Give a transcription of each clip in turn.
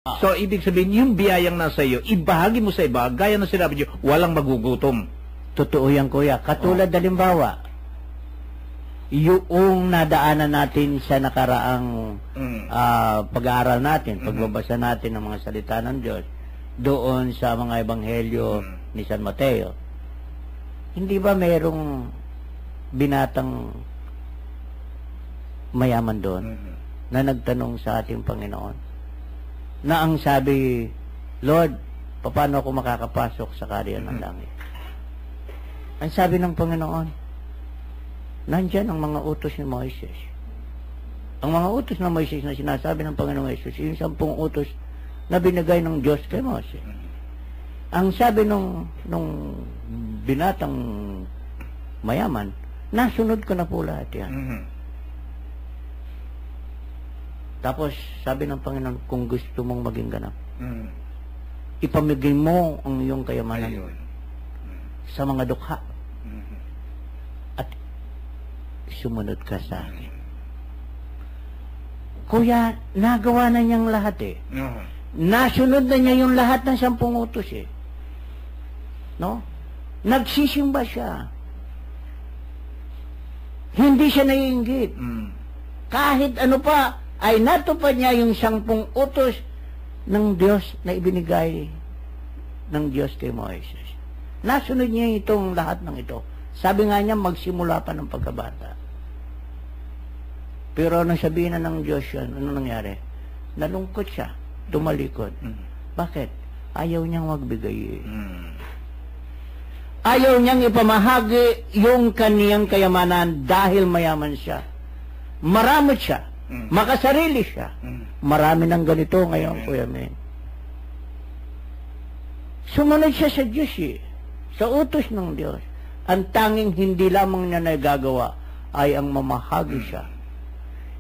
So, ibig sabihin, yung biyayang nasa iyo, ibahagi mo sa iba, gaya na sinabi niyo, walang magugutom. Totoo yan, kuya. Katulad halimbawa, yung nadaanan natin sa nakaraang pag-aaral natin, pagbabasa natin ng mga salita ng Diyos, doon sa mga ebanghelyo ni San Mateo, hindi ba mayroong binatang mayaman doon na nagtanong sa ating Panginoon? Na ang sabi, Lord, paano ako makakapasok sa kaharian ng langit? Ang sabi ng Panginoon, nandyan ang mga utos ni Moises. Ang mga utos ng Moises na sinasabi ng Panginoong Jesus, yung 10 utos na binigay ng Diyos kay Moses. Ang sabi nung binatang mayaman, nasunod ko na po lahat yan. Tapos, sabi ng Panginoon, kung gusto mong maging ganap, ipamigay mo ang iyong kayamanan sa mga dukha. At sumunod ka sa akin. Kuya, nagawa na niyang lahat eh. Nasunod na niya yung lahat ng 10 utos eh. No? Nagsisimba siya. Hindi siya naiinggit. Kahit ano pa, ay natupad niya yung 10 utos ng Diyos na ibinigay ng Diyos kay Moises. Nasunod niya itong lahat ng ito. Sabi nga niya, magsimula pa ng pagkabata. Pero nang sabihin na ng Diyos yun, ano nangyari? Nalungkot siya, tumalikod. Bakit? Ayaw niyang magbigay. Ayaw niyang ipamahagi yung kaniyang kayamanan dahil mayaman siya. Maramot siya. Makasarili siya. Marami ng ganito ngayon, Kuya Men. Sumunod siya sa Diyos eh. Sa utos ng Diyos. Ang tanging hindi lamang niya nagagawa ay ang mamahagi siya.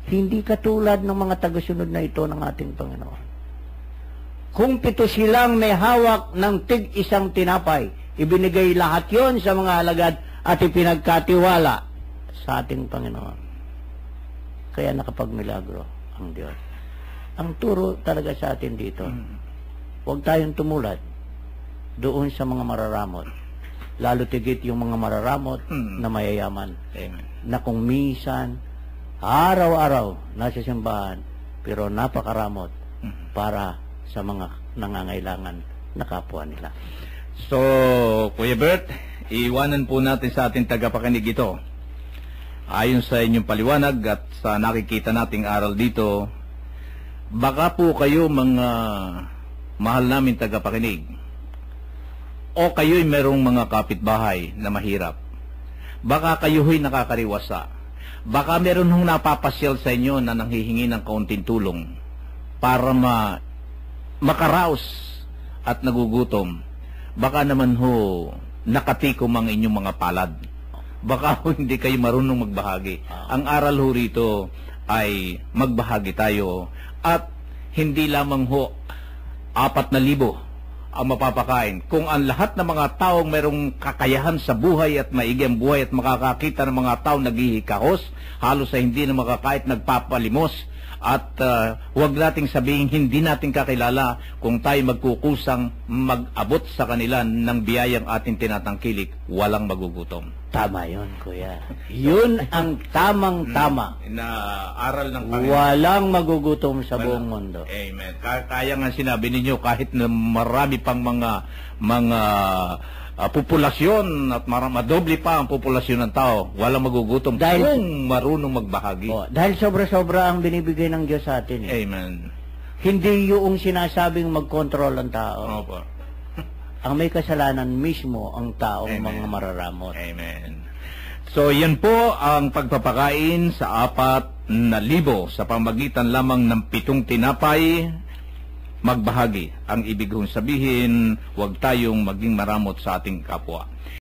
Hindi katulad ng mga tagasunod na ito ng ating Panginoon. Kung 7 silang may hawak ng tig-1 tinapay, ibinigay lahat yon sa mga alagad at ipinagkatiwala sa ating Panginoon. Kaya nakapagmilagro ang Diyos. Ang turo talaga sa atin dito, huwag tayong tumulad doon sa mga mararamot. Lalo tigit yung mga mararamot na mayayaman. Amen. Na kung minsan, araw-araw nasa simbahan, pero napakaramot para sa mga nangangailangan na kapwa nila. So, Kuya Bert, iwanan po natin sa ating tagapakinig ito. Ayon sa inyong paliwanag at sa nakikita nating aral dito, baka po kayo mga mahal namin tagapakinig, o kayo'y merong mga kapitbahay na mahirap. Baka kayo'y nakakariwasa. Baka meron hong napapasyal sa inyo na nanghihingi ng kaunting tulong para makaraos at nagugutom. Baka naman ho nakatikom ang inyong mga palad. Baka ho hindi kayo marunong magbahagi. Ang aral ho rito ay magbahagi tayo at hindi lamang ho 4,000 ang mapapakain. Kung ang lahat ng mga taong mayroong kakayahan sa buhay at maigi ang buhay at makakakita ng mga taong naghihikahos, halos sa hindi na makakait nagpapalimos, at huwag nating sabihin hindi natin kakilala kung tayo magkukusang mag-abot sa kanila ng biyayang ating tinatangkilik, walang magugutom. Tama yun, Kuya. Yun ang tamang-tama. Na aral ng Panginoon. Walang magugutom sa buong mundo. Amen. Kaya nga sinabi ninyo, kahit na marami pang mga populasyon at madoble pa ang populasyon ng tao, walang magugutom kung marunong magbahagi. Dahil sobra-sobra ang binibigay ng Diyos sa atin. Amen. Hindi yung sinasabing mag-control ang tao. Opo. Ang may kasalanan mismo ang taong mga mararamot. Amen. So, yan po ang pagpapakain sa 4,000 sa pamagitan lamang ng 7 tinapay. Magbahagi. Ang ibig kong sabihin, huwag tayong maging maramot sa ating kapwa.